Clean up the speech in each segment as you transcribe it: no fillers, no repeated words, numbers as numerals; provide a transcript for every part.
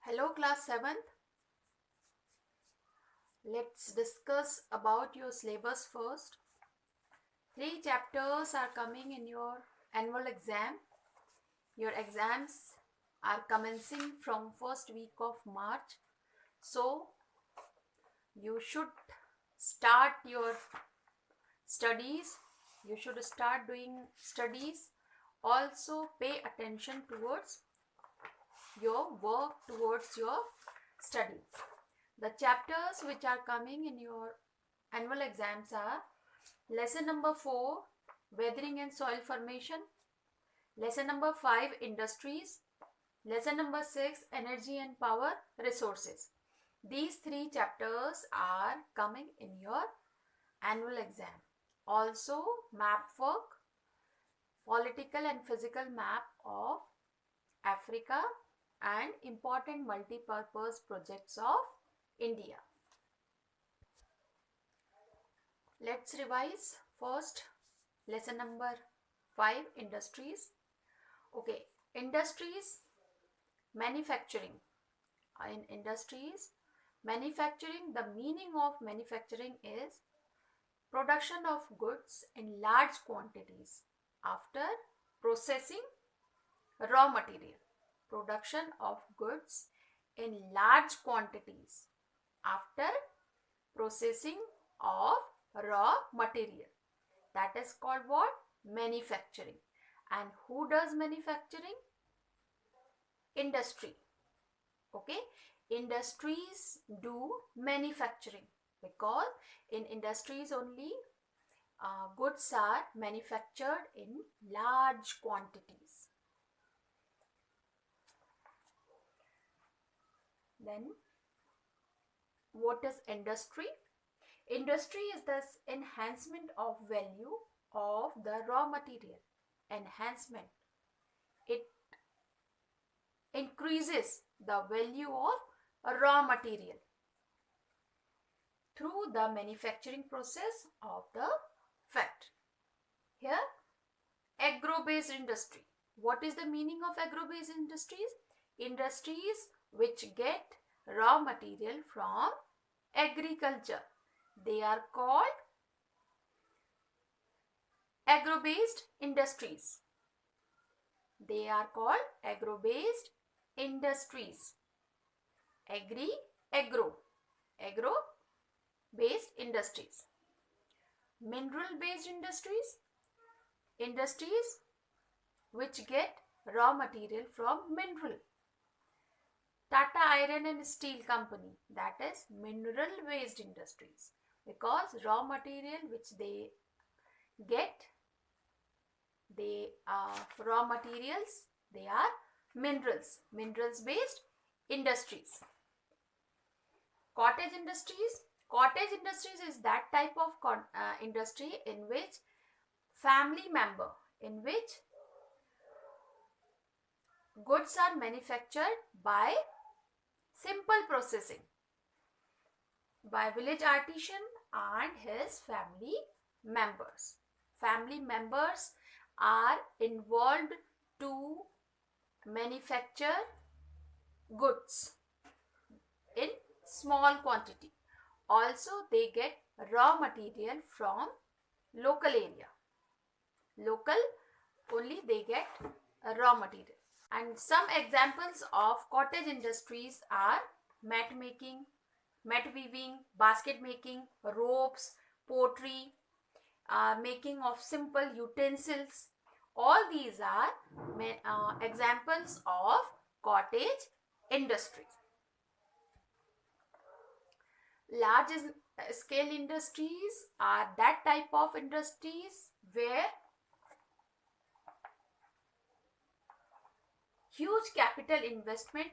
Hello class 7th. Let's discuss about your syllabus first. 3 chapters are coming in your annual exam. Your exams are commencing from first week of March. So you should start your studies. You should start doing studies. Also pay attention towards your work, towards your studies. The chapters which are coming in your annual exams are lesson number 4, weathering and soil formation, lesson number 5, industries, lesson number 6, energy and power resources. These 3 chapters are coming in your annual exam. Also map work, political and physical map of Africa and important multi-purpose projects of India. Let's revise first lesson number 5, industries. Okay, industries, manufacturing. In industries, manufacturing, the meaning of manufacturing is production of goods in large quantities after processing raw material. Production of goods in large quantities after processing of raw material. That is called what? Manufacturing. And who does manufacturing? Industry. Okay, industries do manufacturing because in industries only goods are manufactured in large quantities. Then what is industry? Industry is the enhancement of value of the raw material. Enhancement. It increases the value of raw material through the manufacturing process of the factory. Here, agro-based industry. What is the meaning of agro-based industries? Industries which get raw material from agriculture. They are called agro-based industries. They are called agro-based industries. Agro-based industries. Mineral-based industries. Industries which get raw material from mineral. Tata Iron and Steel Company, that is mineral-based industries, because raw material which they get, they are raw materials, they are minerals-based industries. Cottage industries. Cottage industries is that type of industry in which family member, in which goods are manufactured by simple processing by village artisan and his family members. Family members are involved to manufacture goods in small quantity. Also, they get raw material from local area. Local only they get raw material. And some examples of cottage industries are mat making, mat weaving, basket making, ropes, pottery, making of simple utensils. All these are examples of cottage industry. Large scale industries are that type of industries where huge capital investment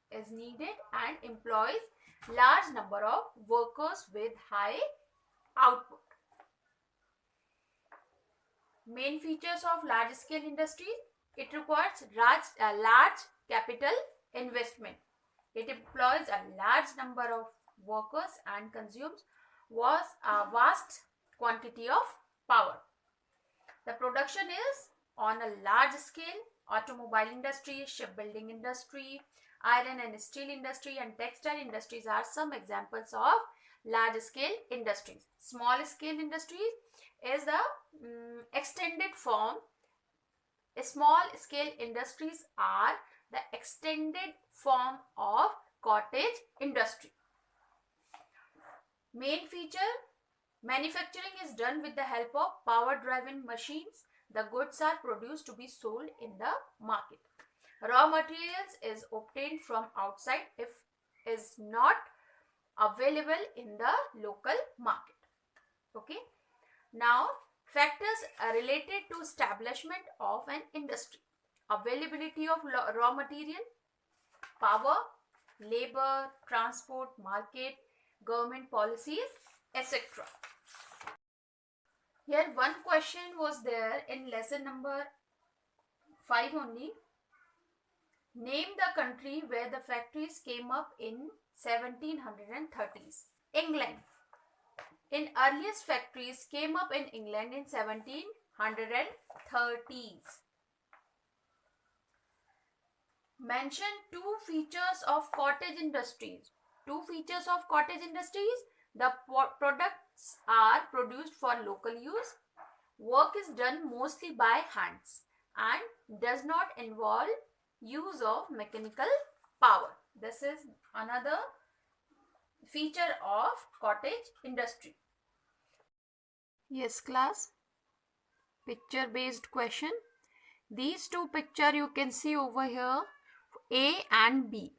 is needed and employs large number of workers with high output. Main features of large scale industry: it requires large capital investment. It employs a large number of workers and consumes a vast quantity of power. The production is on a large scale Automobile industry, shipbuilding industry, iron and steel industry, and textile industries are some examples of large scale industries. Small scale industries is the extended form. Small scale industries are the extended form of cottage industry. Main feature: manufacturing is done with the help of power driven machines. The goods are produced to be sold in the market. Raw materials is obtained from outside if is not available in the local market. Okay. Now, factors are related to establishment of an industry: availability of raw material, power, labor, transport, market, government policies, etc. Here one question was there in lesson number 5 only. Name the country where the factories came up in 1730s. England. In earliest factories came up in England in 1730s. Mention two features of cottage industries. Two features of cottage industries: the products are produced for local use, work is done mostly by hands, and does not involve use of mechanical power. This is another feature of cottage industry. Yes, class. Picture based question. These two pictures you can see over here, A and B.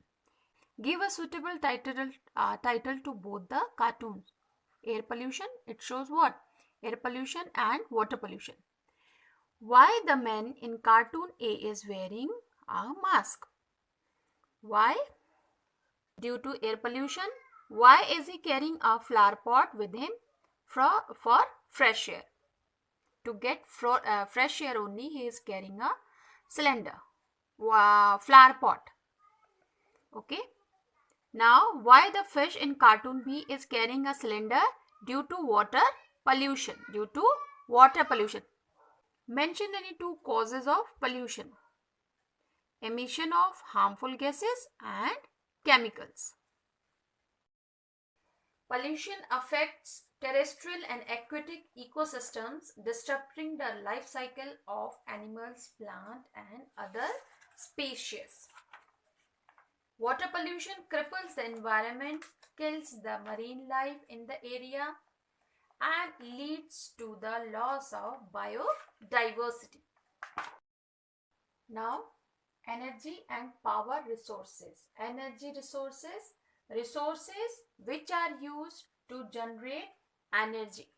Give a suitable title to both the cartoons. Air pollution, it shows what? Air pollution and water pollution. Why the man in cartoon A is wearing a mask? Why? Due to air pollution. Why is he carrying a flower pot with him? For fresh air. To get fresh air only, he is carrying a cylinder, flower pot. Okay. Now, why the fish in cartoon B is carrying a cylinder? Due to water pollution. Due to water pollution. Mention any two causes of pollution: emission of harmful gases and chemicals. Pollution affects terrestrial and aquatic ecosystems, disrupting the life cycle of animals, plants, and other species. Water pollution cripples the environment, kills the marine life in the area, and leads to the loss of biodiversity. Now, energy and power resources. Energy resources: resources which are used to generate energy.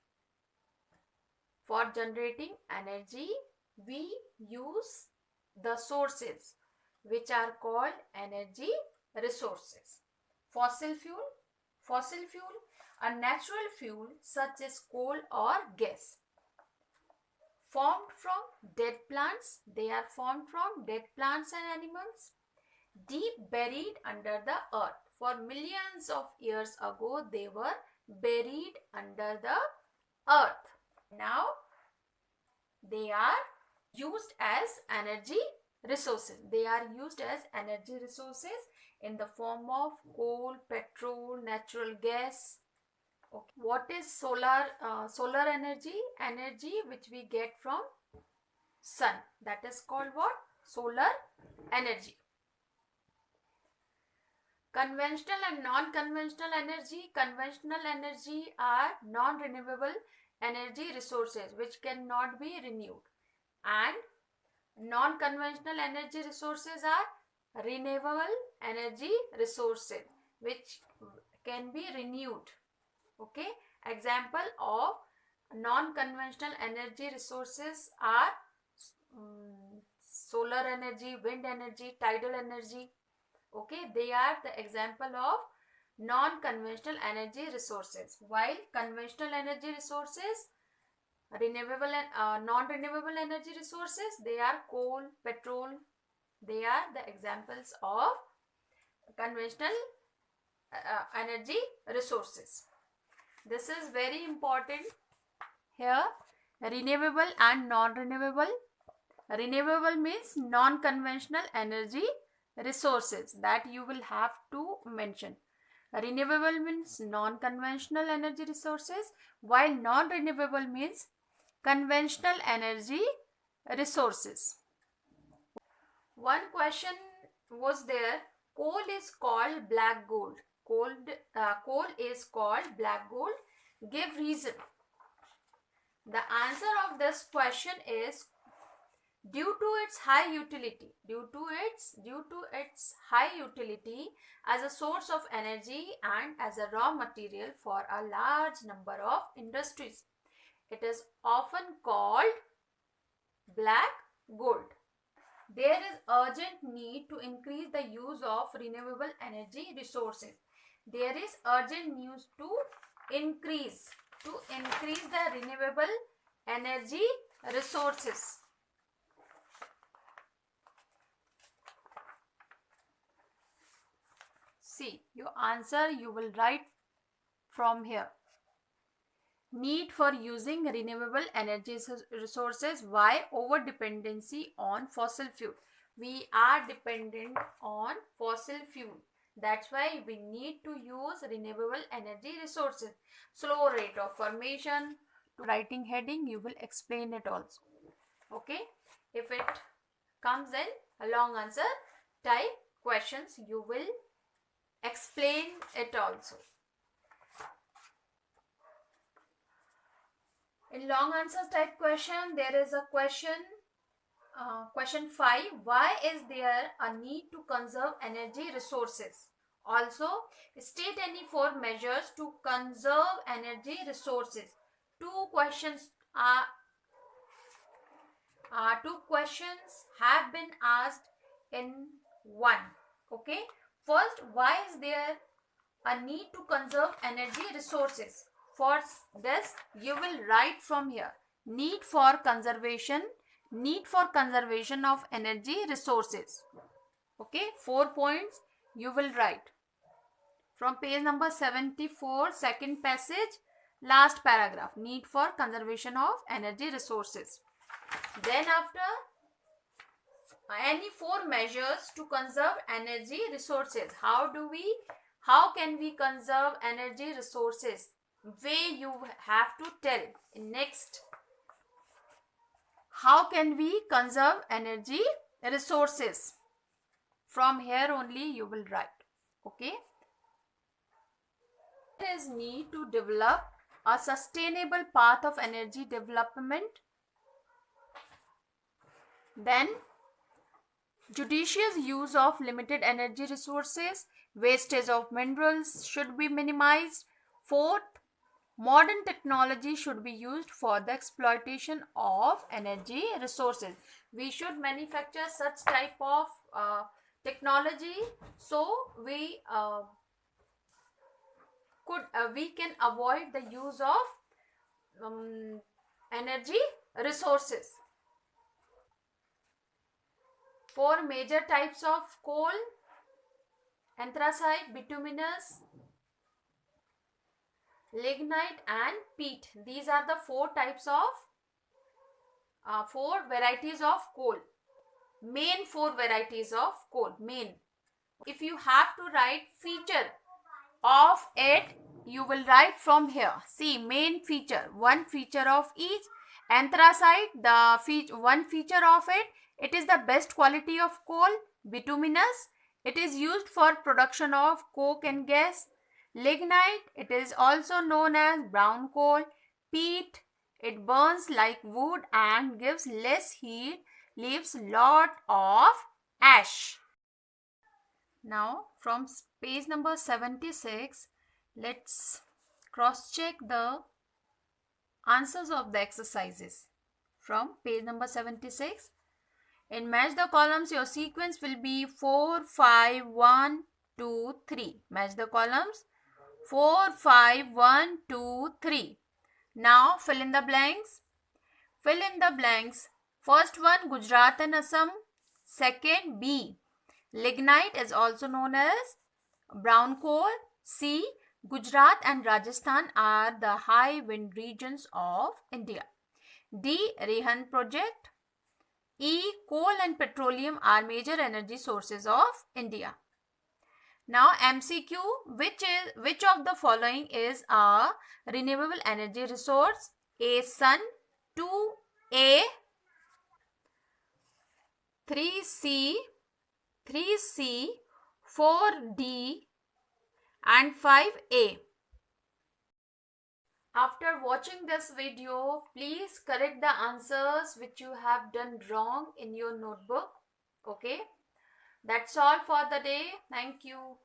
For generating energy, we use the sources which are called energy resources. Fossil fuel, a natural fuel such as coal or gas. Formed from dead plants, they are formed from dead plants and animals. Deep buried under the earth. For millions of years ago, they were buried under the earth. Now, they are used as energy resources. They are used as energy resources in the form of coal, petrol, natural gas. Okay. What is solar energy? Energy which we get from sun. That is called what? Solar energy. Conventional and non-conventional energy. Conventional energy are non-renewable energy resources which cannot be renewed, and non-conventional energy resources are renewable energy resources which can be renewed. Okay. Example of non-conventional energy resources are solar energy, wind energy, tidal energy. Okay, they are the example of non-conventional energy resources. While conventional energy resources, renewable and non-renewable energy resources, they are coal, petrol. They are the examples of conventional energy resources. This is very important here. Renewable and non-renewable. Renewable means non-conventional energy resources, that you will have to mention. Renewable means non-conventional energy resources, while non-renewable means conventional energy resources. One question was there, coal is called black gold. Coal is called black gold. Give reason. The answer of this question is due to its high utility. Due to its high utility as a source of energy and as a raw material for a large number of industries, it is often called black gold. There is urgent need to increase the use of renewable energy resources. There is urgent need to increase the renewable energy resources. See, your answer you will write from here. Need for using renewable energy resources. Why? Over dependency on fossil fuel. We are dependent on fossil fuel. That's why we need to use renewable energy resources. Slow rate of formation. Writing heading, you will explain it also. Okay. If it comes in a long answer type questions, you will explain it also. In long answers type question, there is a question, question 5. Why is there a need to conserve energy resources? Also, state any 4 measures to conserve energy resources. Two questions have been asked in one. Okay. First, why is there a need to conserve energy resources? For this, you will write from here. Need for conservation of energy resources. Okay, 4 points you will write. From page number 74, second passage, last paragraph. Need for conservation of energy resources. Then after, any 4 measures to conserve energy resources. How can we conserve energy resources? Way you have to tell in next. How can we conserve energy resources? From here only you will write. Okay. There is need to develop a sustainable path of energy development. Then judicious use of limited energy resources. Wastage of minerals should be minimized. Fourth, modern technology should be used for the exploitation of energy resources. We should manufacture such type of technology so we can avoid the use of energy resources. 4 major types of coal: anthracite, bituminous, lignite and peat. These are the 4 types of 4 varieties of coal. Main 4 varieties of coal. Main. If you have to write feature of it, you will write from here. See, main feature, 1 feature of each. Anthracite, one feature of it is the best quality of coal. Bituminous, it is used for production of coke and gas. Lignite, it is also known as brown coal. Peat, it burns like wood and gives less heat, leaves lot of ash. Now from page number 76, let's cross check the answers of the exercises. From page number 76, in match the columns, your sequence will be 4, 5, 1, 2, 3. Match the columns 4, 5, 1, 2, 3. Now fill in the blanks. Fill in the blanks. First one, Gujarat and Assam. Second, B, lignite is also known as brown coal. C, Gujarat and Rajasthan are the high wind regions of India. D, Rehan project. E. Coal and petroleum are major energy sources of India. Now MCQ, which of the following is a renewable energy resource? A. Sun. 2. A. 3C. 3C. 4D. And 5A. After watching this video, please correct the answers which you have done wrong in your notebook. Okay. That's all for the day. Thank you.